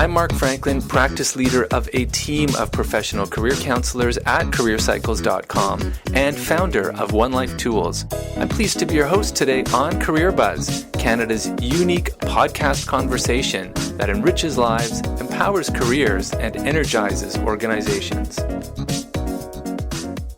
I'm Mark Franklin, practice leader of a team of professional career counselors at careercycles.com and founder of One Life Tools. I'm pleased to be your host today on Career Buzz, Canada's unique podcast conversation that enriches lives, empowers careers, and energizes organizations.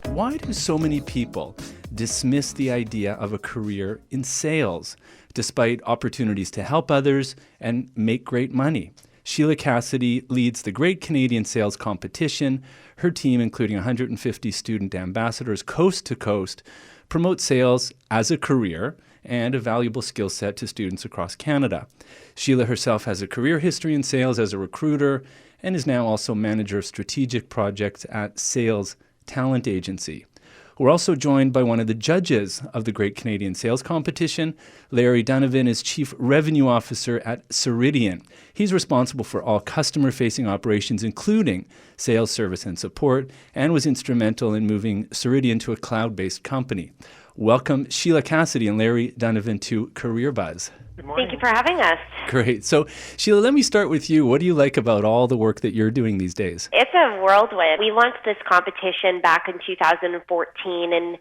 Why do so many people dismiss the idea of a career in sales, despite opportunities to help others and make great money? Sheila Cassidy leads the Great Canadian Sales Competition. Her team, including 150 student ambassadors coast to coast, promotes sales as a career and a valuable skill set to students across Canada. Sheila herself has a career history in sales as a recruiter and is now also manager of strategic projects at Sales Talent Agency. We're also joined by one of the judges of the Great Canadian Sales Competition. Larry Dunivan is Chief Revenue Officer at Ceridian. He's responsible for all customer-facing operations, including sales, service, and support, and was instrumental in moving Ceridian to a cloud-based company. Welcome, Sheila Cassidy and Larry Dunivan, to Career Buzz. Good morning. Thank you for having us. Great. So, Sheila, let me start with you. What do you like about all the work that you're doing these days? It's a whirlwind. We launched this competition back in 2014, and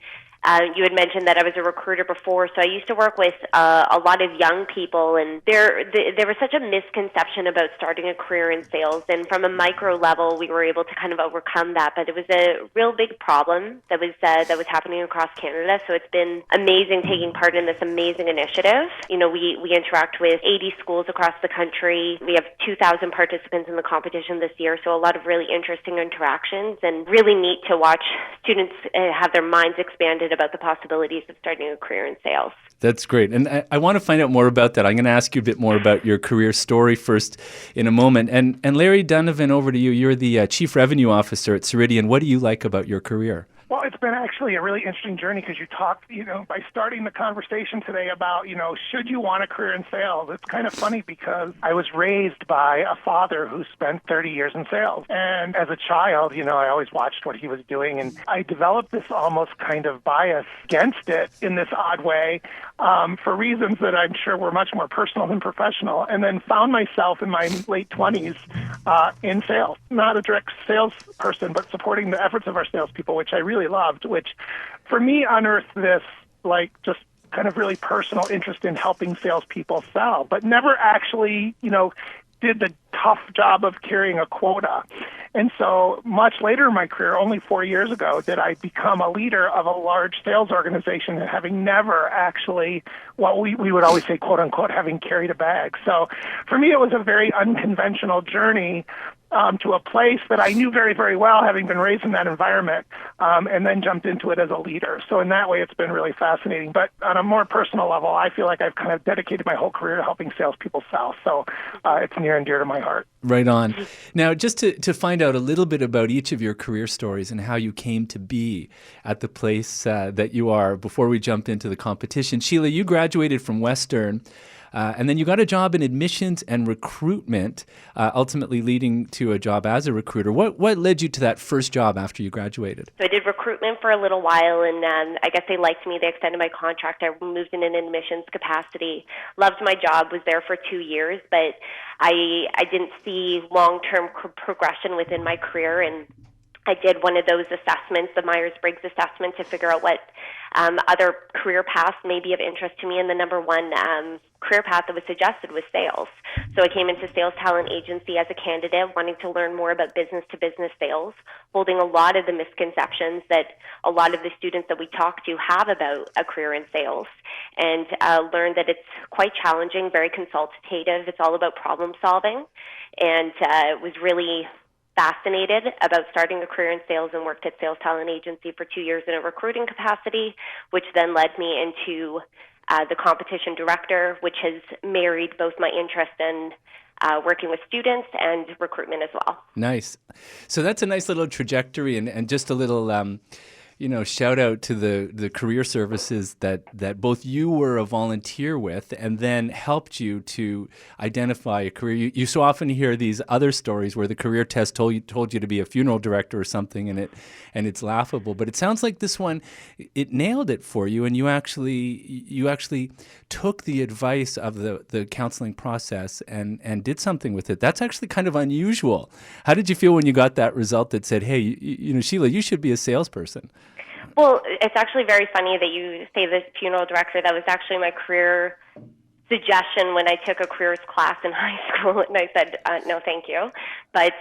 you had mentioned that I was a recruiter before, so I used to work with a lot of young people, and there was such a misconception about starting a career in sales, and from a micro level, we were able to kind of overcome that, but it was a real big problem that was happening across Canada, so it's been amazing taking part in this amazing initiative. You know, we interact with 80 schools across the country. We have 2,000 participants in the competition this year, so a lot of really interesting interactions, and really neat to watch students have their minds expanded about the possibilities of starting a career in sales. That's great. And I want to find out more about that. I'm going to ask you a bit more about your career story first in a moment. And Larry Dunivan, over to you. You're the Chief Revenue Officer at Ceridian. What do you like about your career? Well, it's been actually a really interesting journey because you talked, by starting the conversation today about, should you want a career in sales? It's kind of funny because I was raised by a father who spent 30 years in sales. And as a child, I always watched what he was doing. And I developed this almost kind of bias against it in this odd way for reasons that I'm sure were much more personal than professional. And then found myself in my late 20s in sales. Not a direct salesperson, but supporting the efforts of our salespeople, which I really loved, which for me unearthed this just kind of really personal interest in helping salespeople sell, but never actually, did the tough job of carrying a quota. And so much later in my career, only 4 years ago, did I become a leader of a large sales organization, and having never actually, we would always say, quote unquote, having carried a bag. So for me, it was a very unconventional journey to a place that I knew very, very well, having been raised in that environment, and then jumped into it as a leader. So in that way, it's been really fascinating. But on a more personal level, I feel like I've kind of dedicated my whole career to helping salespeople sell. So it's near and dear to my heart. Right on. Now, just to find out a little bit about each of your career stories and how you came to be at the place that you are before we jump into the competition. Sheila, you graduated from Western. And then you got a job in admissions and recruitment, ultimately leading to a job as a recruiter. What led you to that first job after you graduated? So I did recruitment for a little while, and I guess they liked me. They extended my contract. I moved in an admissions capacity. Loved my job, was there for 2 years, but I didn't see long-term progression within my career, and I did one of those assessments, the Myers-Briggs assessment, to figure out what other career paths may be of interest to me, and the number one career path that was suggested was sales. So I came into Sales Talent Agency as a candidate, wanting to learn more about business-to-business sales, holding a lot of the misconceptions that a lot of the students that we talk to have about a career in sales, and learned that it's quite challenging, very consultative. It's all about problem solving, and was really fascinated about starting a career in sales, and worked at Sales Talent Agency for 2 years in a recruiting capacity, which then led me into the competition director, which has married both my interest in working with students and recruitment as well. Nice. So that's a nice little trajectory and just a little shout out to the career services that both you were a volunteer with and then helped you to identify a career. You so often hear these other stories where the career test told you to be a funeral director or something, and it's laughable. But it sounds like this one, it nailed it for you, and you actually took the advice of the counseling process and did something with it. That's actually kind of unusual. How did you feel when you got that result that said, hey, Sheila, you should be a salesperson? Well, it's actually very funny that you say this funeral director. That was actually my career suggestion when I took a careers class in high school, and I said, no, thank you. But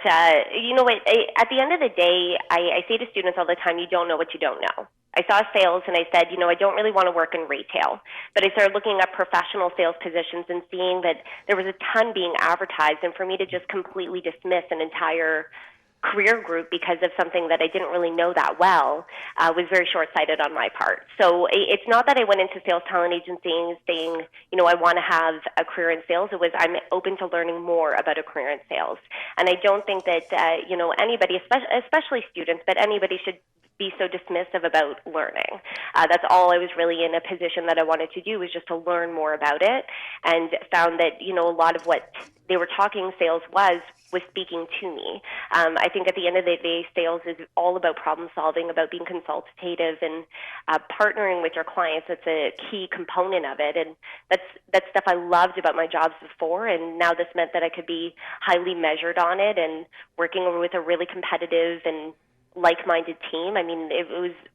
you know what? At the end of the day, I say to students all the time, you don't know what you don't know. I saw sales, and I said, I don't really want to work in retail. But I started looking at professional sales positions and seeing that there was a ton being advertised, and for me to just completely dismiss an entire career group because of something that I didn't really know that well was very short-sighted on my part. So it's not that I went into sales talent agencies saying, I want to have a career in sales. It was I'm open to learning more about a career in sales. And I don't think that, anybody, especially students, but anybody should be so dismissive about learning. That's all I was really in a position that I wanted to do, was just to learn more about it, and found that, a lot of what they were talking sales was speaking to me. I think at the end of the day, sales is all about problem solving, about being consultative and partnering with your clients. That's a key component of it. And that's stuff I loved about my jobs before. And now this meant that I could be highly measured on it and working with a really competitive and like-minded team. I mean, it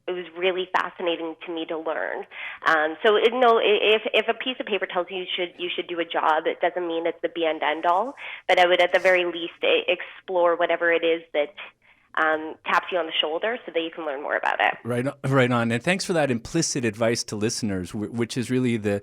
was really fascinating to me to learn. If a piece of paper tells you should do a job, it doesn't mean it's the be and end all. But I would at the very least explore whatever it is that taps you on the shoulder so that you can learn more about it. Right on. And thanks for that implicit advice to listeners, which is really the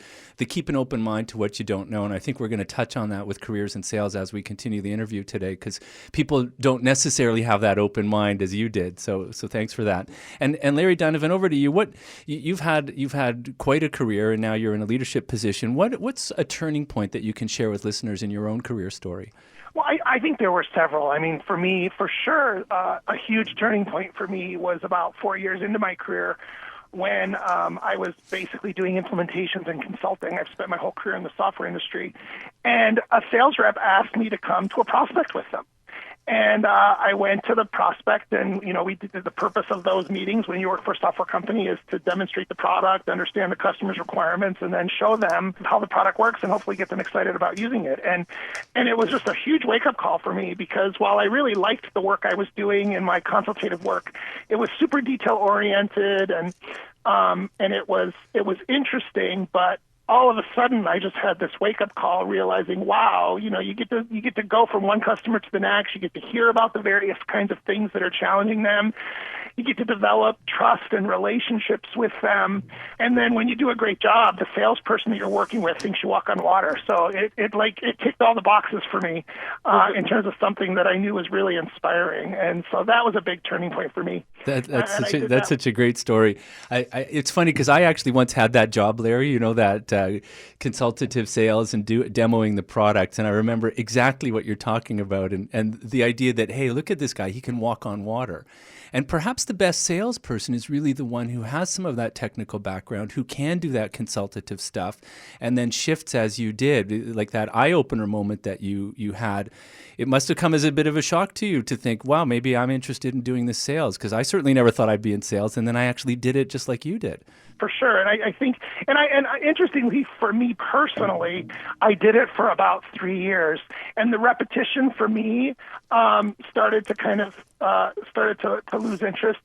keep an open mind to what you don't know. And I think we're going to touch on that with careers and sales as we continue the interview today, because people don't necessarily have that open mind as you did. So thanks for that. And Larry Dunivan, over to you. You've had quite a career, and now you're in a leadership position. What's a turning point that you can share with listeners in your own career story? Well, I think there were several. I mean, for me, for sure, a huge turning point for me was about 4 years into my career when I was basically doing implementations and consulting. I've spent my whole career in the software industry. And a sales rep asked me to come to a prospect with them. And I went to the prospect, and, we did the purpose of those meetings when you work for a software company is to demonstrate the product, understand the customer's requirements, and then show them how the product works and hopefully get them excited about using it. And it was just a huge wake-up call for me, because while I really liked the work I was doing in my consultative work, it was super detail-oriented, and it was interesting, but all of a sudden, I just had this wake-up call realizing, wow, you get to go from one customer to the next. You get to hear about the various kinds of things that are challenging them. You get to develop trust and relationships with them. And then when you do a great job, the salesperson that you're working with thinks you walk on water. So it ticked all the boxes for me in terms of something that I knew was really inspiring. And so that was a big turning point for me. That's such a great story. It's funny because I actually once had that job, Larry, that consultative sales and demoing the product. And I remember exactly what you're talking about, and the idea that, hey, look at this guy, he can walk on water. And perhaps the best salesperson is really the one who has some of that technical background, who can do that consultative stuff, and then shifts as you did, like that eye-opener moment that you had. It must have come as a bit of a shock to you to think, wow, maybe I'm interested in doing this sales, because I certainly never thought I'd be in sales, and then I actually did it just like you did. For sure. And I think, and interestingly for me personally, I did it for about 3 years. And the repetition for me started to lose interest.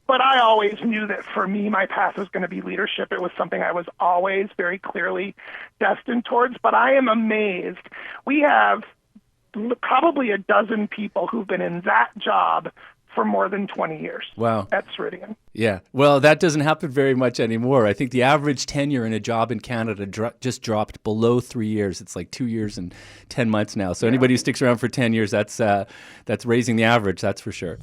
But I always knew that for me, my path was going to be leadership. It was something I was always very clearly destined towards. But I am amazed. We have probably a dozen people who've been in that job for more than 20 years. Wow. At Ceridian. Yeah. Well, that doesn't happen very much anymore. I think the average tenure in a job in Canada just dropped below 3 years. It's like 2 years and 10 months now. So anybody who sticks around for 10 years, that's raising the average, that's for sure.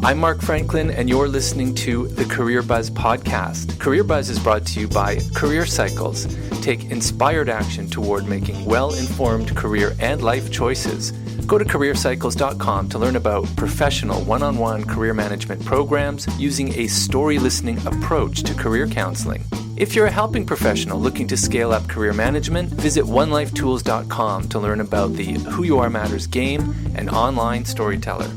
I'm Mark Franklin, and you're listening to the Career Buzz podcast. Career Buzz is brought to you by Career Cycles. Take inspired action toward making well-informed career and life choices. Go to careercycles.com to learn about professional one-on-one career management programs using a story listening approach to career counseling. If you're a helping professional looking to scale up career management, visit onelifetools.com to learn about the Who You Are Matters game and online storyteller.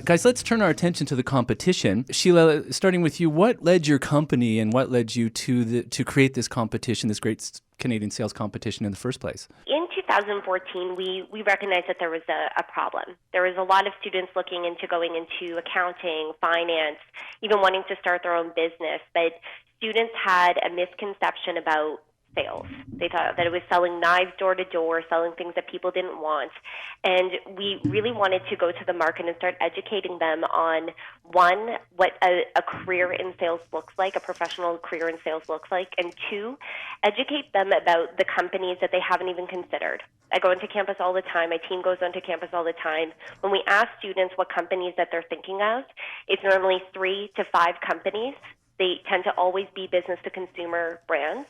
Guys, let's turn our attention to the competition. Sheila, starting with you, what led your company and what led you to create this competition, this great Canadian sales competition in the first place? In 2014, we recognized that there was a problem. There was a lot of students looking into going into accounting, finance, even wanting to start their own business, but students had a misconception about sales. They thought that it was selling knives door to door, selling things that people didn't want. And we really wanted to go to the market and start educating them on, one, what a career in sales looks like, a professional career in sales looks like, and two, educate them about the companies that they haven't even considered. I go into campus all the time. My team goes onto campus all the time. When we ask students what companies that they're thinking of, it's normally 3 to 5 companies. They tend to always be business-to-consumer brands,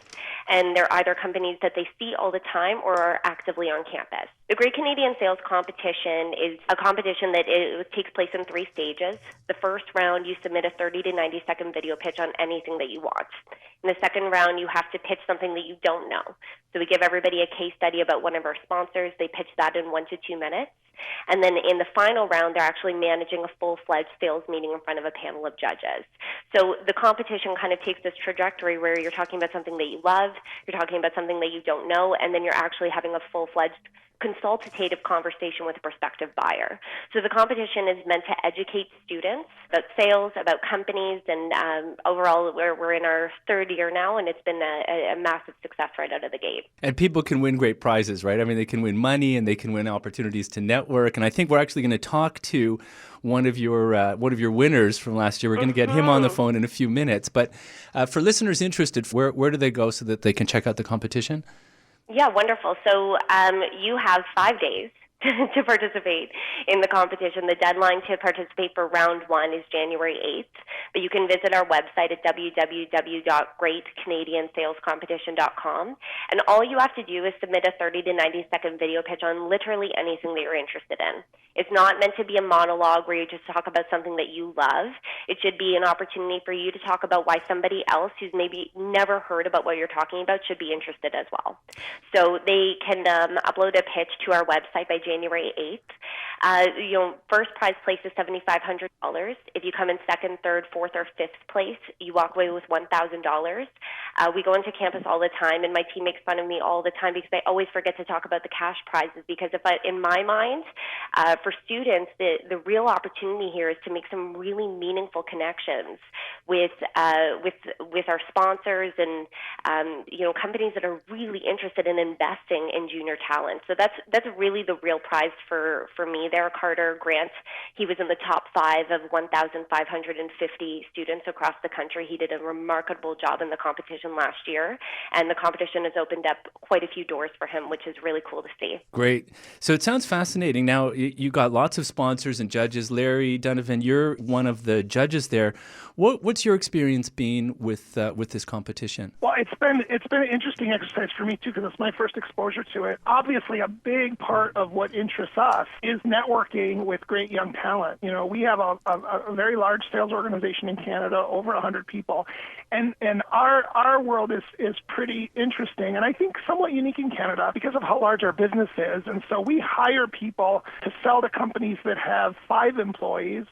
and they're either companies that they see all the time or are actively on campus. The Great Canadian Sales Competition is a competition that it takes place in 3 stages. The first round, you submit a 30 to 90-second video pitch on anything that you want. In the second round, you have to pitch something that you don't know. So we give everybody a case study about one of our sponsors. They pitch that in 1 to 2 minutes. And then in the final round, they're actually managing a full-fledged sales meeting in front of a panel of judges. So the competition kind of takes this trajectory where you're talking about something that you love, you're talking about something that you don't know, and then you're actually having a full-fledged consultative conversation with a prospective buyer. So the competition is meant to educate students about sales, about companies, and overall we're in our 3rd year now, and it's been a massive success right out of the gate. And people can win great prizes, right? I mean, they can win money and they can win opportunities to network. And I think we're actually going to talk to one of your winners from last year. We're going to get him on the phone in a few minutes. But for listeners interested, where do they go so that they can check out the competition? Yeah, wonderful. So you have 5 days to participate in the competition. The deadline to participate for round 1 is January 8th, but you can visit our website at www.greatcanadiansalescompetition.com, and all you have to do is submit a 30 to 90-second video pitch on literally anything that you're interested in. It's not meant to be a monologue where you just talk about something that you love. It should be an opportunity for you to talk about why somebody else who's maybe never heard about what you're talking about should be interested as well. So they can upload a pitch to our website by January 8th. First prize place is $7,500. If you come in 2nd, 3rd, 4th, or 5th place, you walk away with $1,000. We go into campus all the time, and my team makes fun of me all the time because I always forget to talk about the cash prizes, because in my mind, for students, the real opportunity here is to make some really meaningful connections with our sponsors and companies that are really interested in investing in junior talent. So that's really the real prize for me there. Carter Grant, he was in the top 5 of 1,550 students across the country. He did a remarkable job in the competition last year, and the competition has opened up quite a few doors for him, which is really cool to see. Great. So it sounds fascinating. Now, you got lots of sponsors and judges. Larry Dunivan, you're one of the judges there. What's your experience been with this competition? Well, it's been an interesting exercise for me too, because it's my first exposure to it. Obviously, a big part of what interests us is networking with great young talent. We have a very large sales organization in Canada, over 100 people, and our world is pretty interesting, and I think somewhat unique in Canada because of how large our business is. And so we hire people to sell to companies that have 5 employees,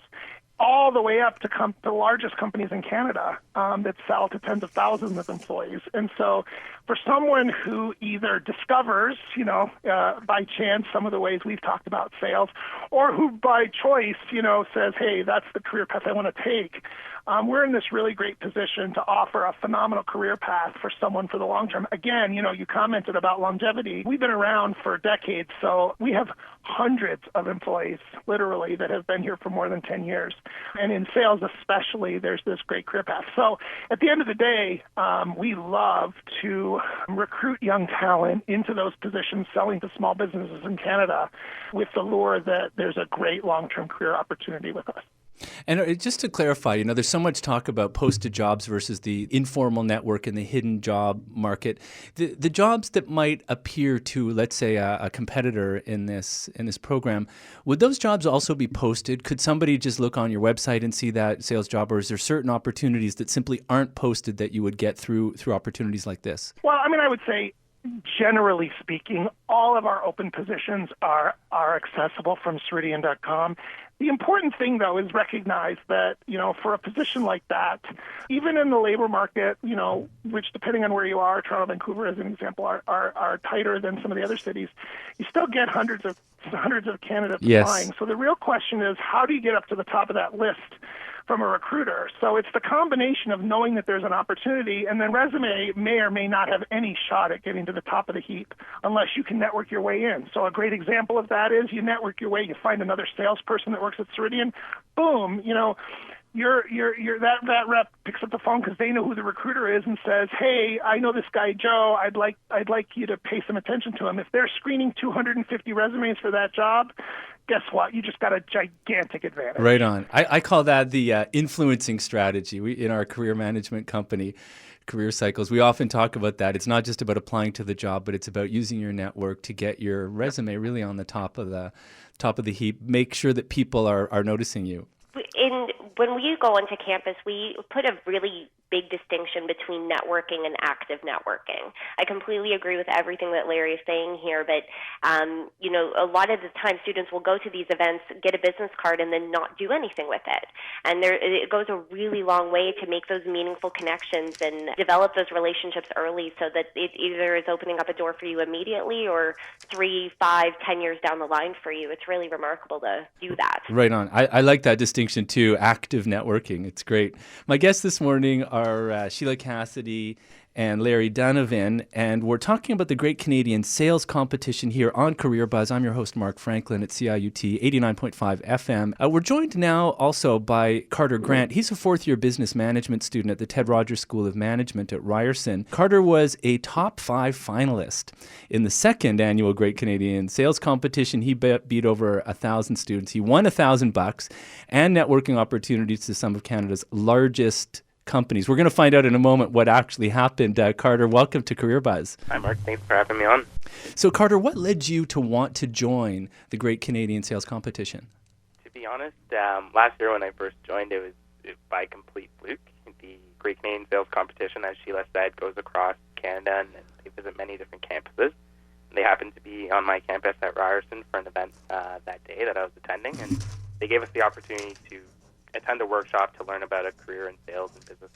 all the way up to the largest companies in Canada that sell to tens of thousands of employees. And so for someone who either discovers, by chance some of the ways we've talked about sales, or who by choice, says, hey, that's the career path I want to take, we're in this really great position to offer a phenomenal career path for someone for the long term. Again, you commented about longevity. We've been around for decades, so we have hundreds of employees, literally, that have been here for more than 10 years. And in sales especially, there's this great career path. So at the end of the day, we love to recruit young talent into those positions selling to small businesses in Canada with the lure that there's a great long-term career opportunity with us. And just to clarify, there's so much talk about posted jobs versus the informal network and the hidden job market. The jobs that might appear to, let's say, a competitor in this program, would those jobs also be posted? Could somebody just look on your website and see that sales job, or is there certain opportunities that simply aren't posted that you would get through opportunities like this? Well, I would say, generally speaking, all of our open positions are accessible from Ceridian.com. The important thing, though, is recognize that, for a position like that, even in the labor market, which depending on where you are, Toronto, Vancouver, as an example, are tighter than some of the other cities, you still get hundreds of candidates applying. So the real question is, how do you get up to the top of that list from a recruiter? So it's the combination of knowing that there's an opportunity, and then resume may or may not have any shot at getting to the top of the heap unless you can network your way in. So a great example of that is you network your way, you find another salesperson that works at Ceridian, boom, that rep picks up the phone because they know who the recruiter is and says, "Hey, I know this guy Joe. I'd like you to pay some attention to him." If they're screening 250 resumes for that job, guess what? You just got a gigantic advantage. Right on. I call that the influencing strategy. We, in our career management company, Career Cycles, we often talk about that. It's not just about applying to the job, but it's about using your network to get your resume really on the top of the heap. Make sure that people are noticing you. When we go onto campus, we put a really big distinction between networking and active networking. I completely agree with everything that Larry is saying here, but a lot of the time students will go to these events, get a business card, and then not do anything with it. And it goes a really long way to make those meaningful connections and develop those relationships early so that it either is opening up a door for you immediately or 3, 5, 10 years down the line for you. It's really remarkable to do that. Right on. I like that distinction too, active networking. It's great. My guests this morning are Sheila Cassidy and Larry Dunivan, and we're talking about the Great Canadian Sales Competition here on Career Buzz. I'm your host, Mark Franklin, at CIUT 89.5 FM. We're joined now also by Carter Grant. He's a fourth-year business management student at the Ted Rogers School of Management at Ryerson. Carter was a top 5 finalist in the second annual Great Canadian Sales Competition. He beat over 1,000 students. He won $1,000 and networking opportunities to some of Canada's largest companies. We're going to find out in a moment what actually happened. Carter, welcome to Career Buzz. Hi, Mark. Thanks for having me on. So, Carter, what led you to want to join the Great Canadian Sales Competition? To be honest, last year when I first joined, it was by complete fluke. The Great Canadian Sales Competition, as Sheila said, goes across Canada, and they visit many different campuses. They happened to be on my campus at Ryerson for an event that day that I was attending, and they gave us the opportunity to attend a workshop to learn about a career in sales and business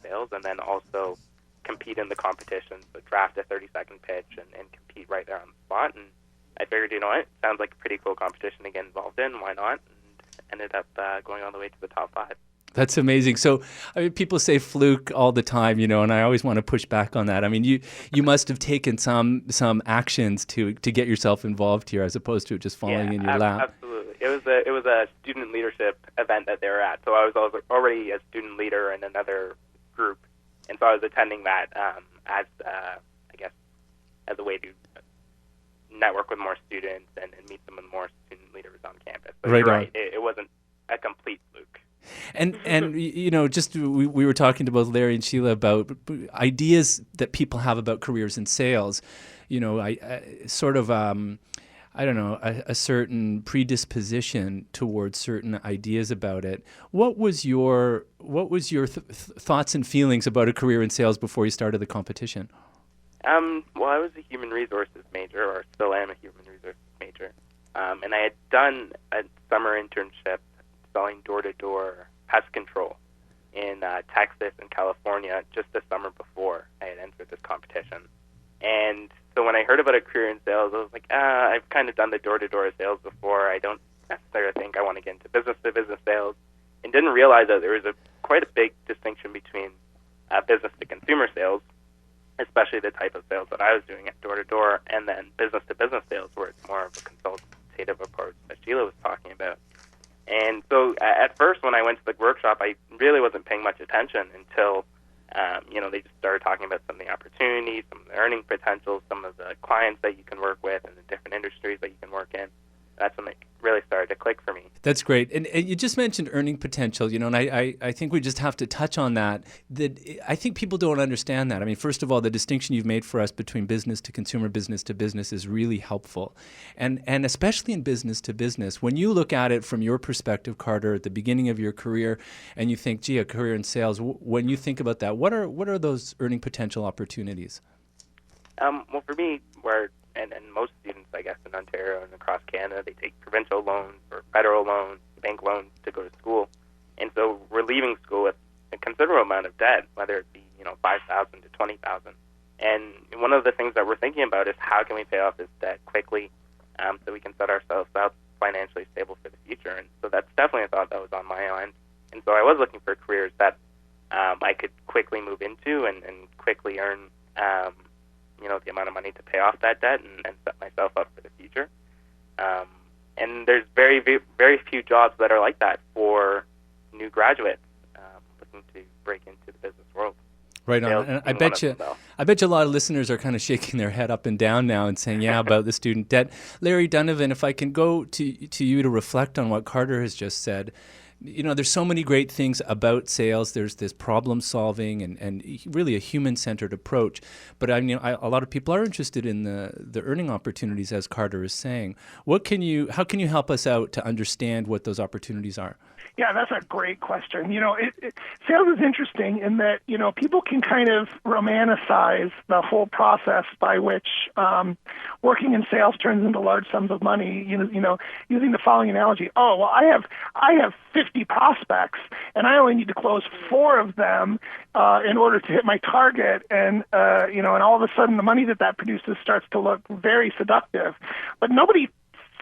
sales, and then also compete in the competition, so draft a 30-second pitch and compete right there on the spot. And I figured, what, sounds like a pretty cool competition to get involved in, why not? And ended up going all the way to the top 5. That's amazing. So, people say fluke all the time, and I always want to push back on that. I mean, you must have taken some actions to get yourself involved here, as opposed to it just falling in your lap. Absolutely. It was a student leadership event that they were at, so I was already a student leader in another group, and so I was attending that as a way to network with more students and meet some of the more student leaders on campus. But right you're on. Right, it wasn't a complete fluke. And just we were talking to both Larry and Sheila about ideas that people have about careers in sales. A certain predisposition towards certain ideas about it. What was your thoughts and feelings about a career in sales before you started the competition? Well, I was a human resources major, or still am a human resources major, and I had done a summer internship selling door-to-door pest control in Texas and California just the summer before I had entered this competition. And so when I heard about a career in sales, I was like, I've kind of done the door-to-door sales before. I don't necessarily think I want to get into business-to-business sales, and didn't realize that there was quite a big distinction between business to consumer sales, especially the type of sales that I was doing at door-to-door, and then business-to-business sales, where it's more of a consultative approach that Sheila was talking about. And so at first, when I went to the workshop, I really wasn't paying much attention until, they just started talking about some of the opportunities, some of the earning potential, some of the clients that you can work with, and the different industries that you can work in. That's when it really started to click for me. That's great. And you just mentioned earning potential, and I think we just have to touch on that. I think people don't understand that. I mean, first of all, the distinction you've made for us between business to consumer, business to business is really helpful. And especially in business to business, when you look at it from your perspective, Carter, at the beginning of your career, and you think, gee, a career in sales, when you think about that, what are those earning potential opportunities? Well, for me, and most students, I guess, in Ontario and across Canada, they take provincial loans or federal loans, bank loans to go to school. And so we're leaving school with a considerable amount of debt, whether it be, $5,000 to $20,000. And one of the things that we're thinking about is how can we pay off this debt quickly so we can set ourselves up financially stable for the future. And so that's definitely a thought that was on my mind. And so I was looking for careers that I could quickly move into and quickly earn the amount of money to pay off that debt and set myself up for the future. And there's very, very few jobs that are like that for new graduates looking to break into the business world. Right on. And I bet you a lot of listeners are kind of shaking their head up and down now and saying, yeah, about the student debt. Larry Dunivan, if I can go to you to reflect on what Carter has just said. There's so many great things about sales. There's this problem solving and really a human-centered approach. But a lot of people are interested in the earning opportunities, as Carter is saying. How can you help us out to understand what those opportunities are? Yeah, that's a great question. Sales is interesting in that, people can kind of romanticize the whole process by which working in sales turns into large sums of money, using the following analogy. Oh, well, I have 50 prospects and I only need to close 4 of them in order to hit my target. And all of a sudden the money that produces starts to look very seductive. But nobody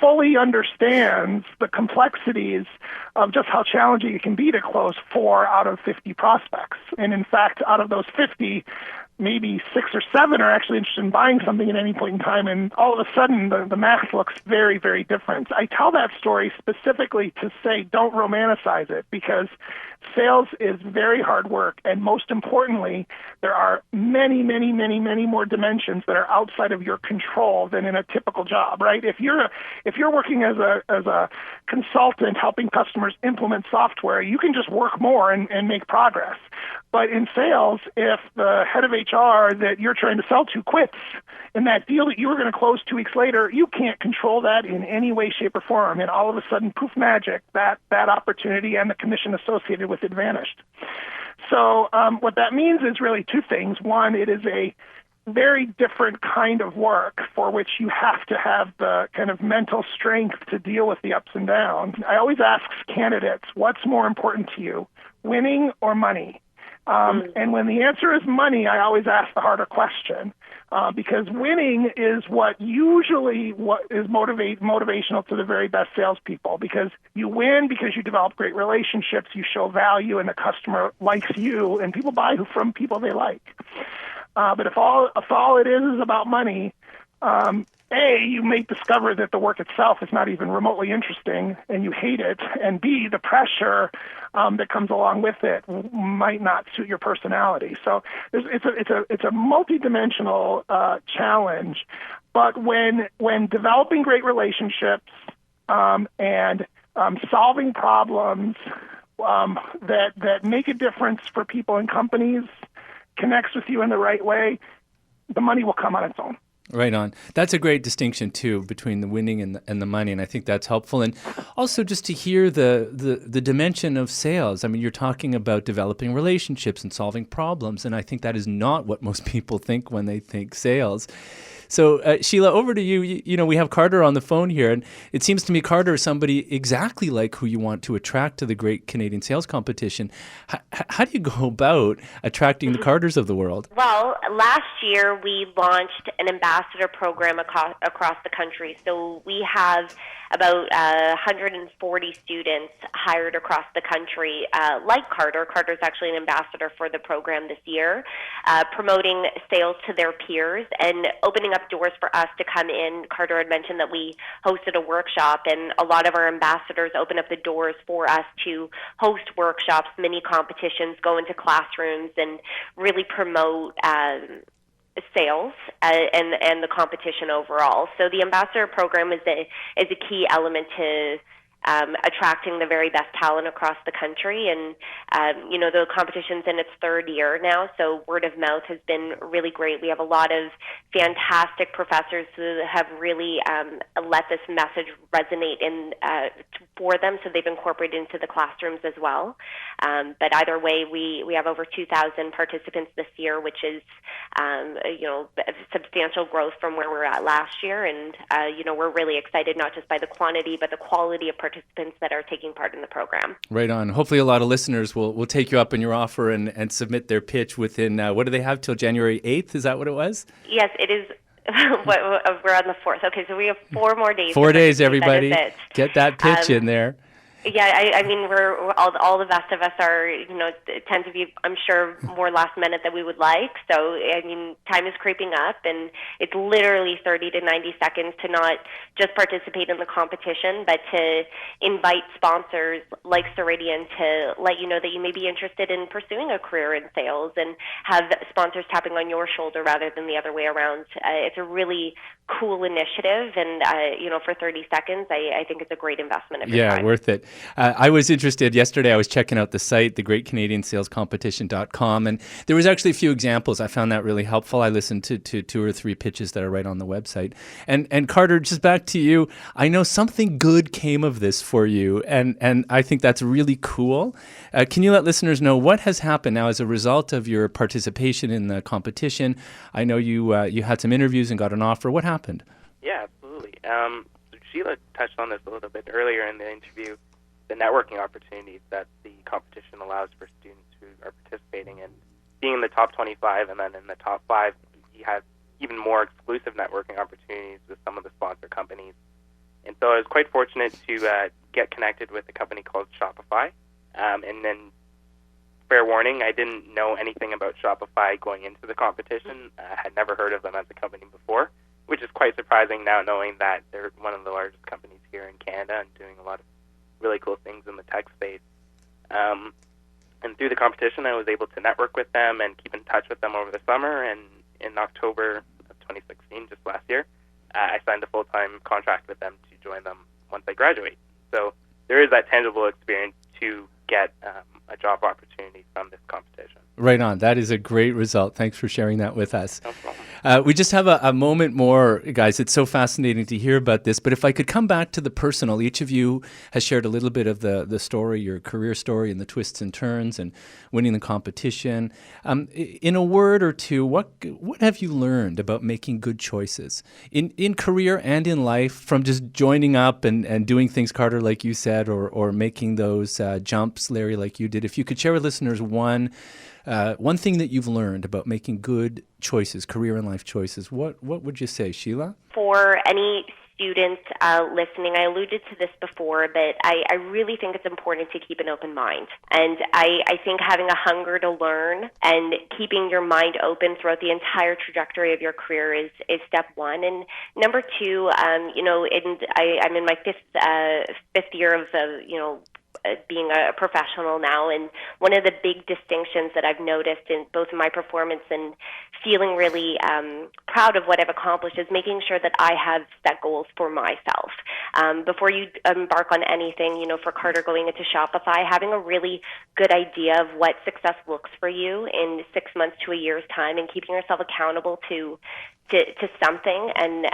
fully understands the complexities of just how challenging it can be to close 4 out of 50 prospects. And in fact, out of those 50, maybe 6 or 7 are actually interested in buying something at any point in time, and all of a sudden the math looks very, very different. I tell that story specifically to say don't romanticize it, because sales is very hard work, and most importantly, there are many, many, many, many more dimensions that are outside of your control than in a typical job, right? If you're working as a consultant helping customers implement software, you can just work more and make progress. But in sales, if the head of HR that you're trying to sell to quits in that deal that you were going to close 2 weeks later, you can't control that in any way, shape, or form. And all of a sudden, poof, magic, that opportunity and the commission associated with it vanished. So what that means is really 2 things. One, it is a very different kind of work for which you have to have the kind of mental strength to deal with the ups and downs. I always ask candidates, what's more important to you, winning or money? And when the answer is money, I always ask the harder question, because winning is what is motivational to the very best salespeople, because you win because you develop great relationships, you show value, and the customer likes you, and people buy from people they like. But if all it is about money, A, you may discover that the work itself is not even remotely interesting and you hate it, and B, the pressure that comes along with it might not suit your personality. So it's a multidimensional challenge. But when developing great relationships and solving problems that make a difference for people and companies, connects with you in the right way, the money will come on its own. Right on. That's a great distinction, too, between the winning and the money, and I think that's helpful. And also just to hear the dimension of sales. I mean, you're talking about developing relationships and solving problems, and I think that is not what most people think when they think sales. So, Sheila, over to you. We have Carter on the phone here, and it seems to me Carter is somebody exactly like who you want to attract to the Great Canadian Sales Competition. How do you go about attracting the Carters of the world? Well, last year we launched an ambassador program across the country. So we have about 140 students hired across the country, like Carter. Carter's actually an ambassador for the program this year, promoting sales to their peers and opening up doors for us to come in. Carter had mentioned that we hosted a workshop, and a lot of our ambassadors open up the doors for us to host workshops, mini competitions, go into classrooms, and really promote sales and the competition overall. So the ambassador program is a key element to attracting the very best talent across the country. And, the competition's in its third year now, so word of mouth has been really great. We have a lot of fantastic professors who have really let this message resonate for them, so they've incorporated into the classrooms as well. But either way, we have over 2,000 participants this year, which is, substantial growth from where we were at last year. And, we're really excited not just by the quantity, but the quality of participants that are taking part in the program. Right on. Hopefully a lot of listeners will take you up on your offer and submit their pitch within, what do they have, till January 8th? Is that what it was? Yes, it is. We're on the 4th. Okay, so we have 4 more days. 4 days, everybody. Get that pitch in there. Yeah, I mean, we're all the rest of us are, tend to be, I'm sure, more last minute than we would like. So, I mean, time is creeping up, and it's literally 30 to 90 seconds to not just participate in the competition, but to invite sponsors like Ceridian to let you know that you may be interested in pursuing a career in sales, and have sponsors tapping on your shoulder rather than the other way around. It's a really cool initiative, and, for 30 seconds, I think it's a great investment of your time. Yeah, worth it. I was interested yesterday. I was checking out the site, thegreatcanadiansalescompetition.com, and there was actually a few examples. I found that really helpful. I listened to 2 or 3 pitches that are right on the website. And Carter, just back to you. I know something good came of this for you, and I think that's really cool. Can you let listeners know what has happened now as a result of your participation in the competition? I know you had some interviews and got an offer. What happened? Yeah, absolutely. Sheila touched on this a little bit earlier in the interview. The networking opportunities that the competition allows for students who are participating, and being in the top 25 and then in the top 5, you have even more exclusive networking opportunities with some of the sponsor companies. And so I was quite fortunate to get connected with a company called Shopify. And then, fair warning, I didn't know anything about Shopify going into the competition. I had never heard of them as a company before, which is quite surprising now, knowing that they're one of the largest companies here in Canada and doing a lot of really cool things in the tech space. And through the competition, I was able to network with them and keep in touch with them over the summer. And in October of 2016, just last year, I signed a full-time contract with them to join them once I graduate. So there is that tangible experience to get a job opportunity from this competition. Right on. That is a great result. Thanks for sharing that with us. No problem. We just have a moment more, guys. It's so fascinating to hear about this. But if I could come back to the personal, each of you has shared a little bit of the story, your career story, and the twists and turns, and winning the competition. In a word or two, what have you learned about making good choices in career and in life, from just joining up and doing things, Carter, like you said, or making those jumps, Larry, like you did? If you could share with listeners one thing that you've learned about making good choices, career and life choices, what would you say, Sheila? For any students listening, I alluded to this before, but I really think it's important to keep an open mind. And I think having a hunger to learn and keeping your mind open throughout the entire trajectory of your career is step one. And number two, I'm in my fifth year of being a professional now, and one of the big distinctions that I've noticed in both my performance and feeling really proud of what I've accomplished is making sure that I have set goals for myself. Before you embark on anything, for Carter going into Shopify, having a really good idea of what success looks for you in 6 months to a year's time, and keeping yourself accountable to something, and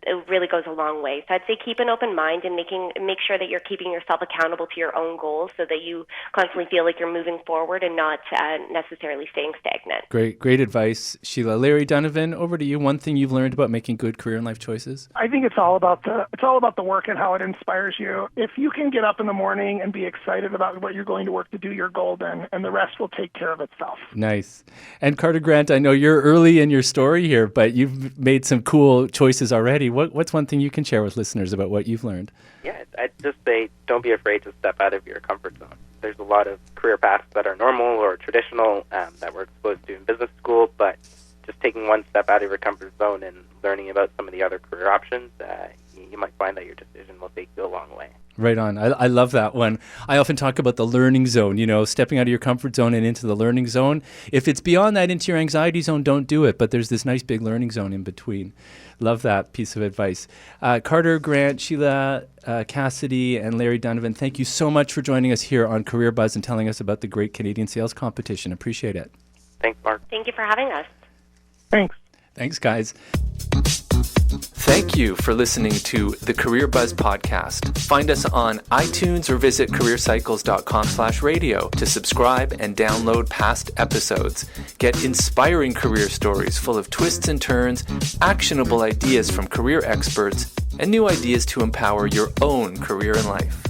it really goes a long way. So I'd say keep an open mind and make sure that you're keeping yourself accountable to your own goals, so that you constantly feel like you're moving forward and not necessarily staying stagnant. Great advice, Sheila. Larry, Dunivan, over to you. One thing you've learned about making good career and life choices? I think it's all about the work and how it inspires you. If you can get up in the morning and be excited about what you're going to work to do, you're golden, and the rest will take care of itself. Nice. And Carter Grant, I know you're early in your story here, but you've you've made some cool choices already. What's one thing you can share with listeners about what you've learned? Yeah, I'd just say don't be afraid to step out of your comfort zone. There's a lot of career paths that are normal or traditional that we're exposed to in business school, but just taking one step out of your comfort zone and learning about some of the other career options, you might find that your decision will take you a long way. Right on. I love that one. I often talk about the learning zone, stepping out of your comfort zone and into the learning zone. If it's beyond that, into your anxiety zone, don't do it. But there's this nice big learning zone in between. Love that piece of advice. Carter Grant, Sheila Cassidy, and Larry Dunivan, thank you so much for joining us here on Career Buzz and telling us about the Great Canadian Sales Competition. Appreciate it. Thanks, Mark. Thank you for having us. Thanks. Thanks, guys. Thank you for listening to the Career Buzz podcast. Find us on iTunes or visit careercycles.com/radio to subscribe and download past episodes. Get inspiring career stories full of twists and turns, actionable ideas from career experts, and new ideas to empower your own career and life.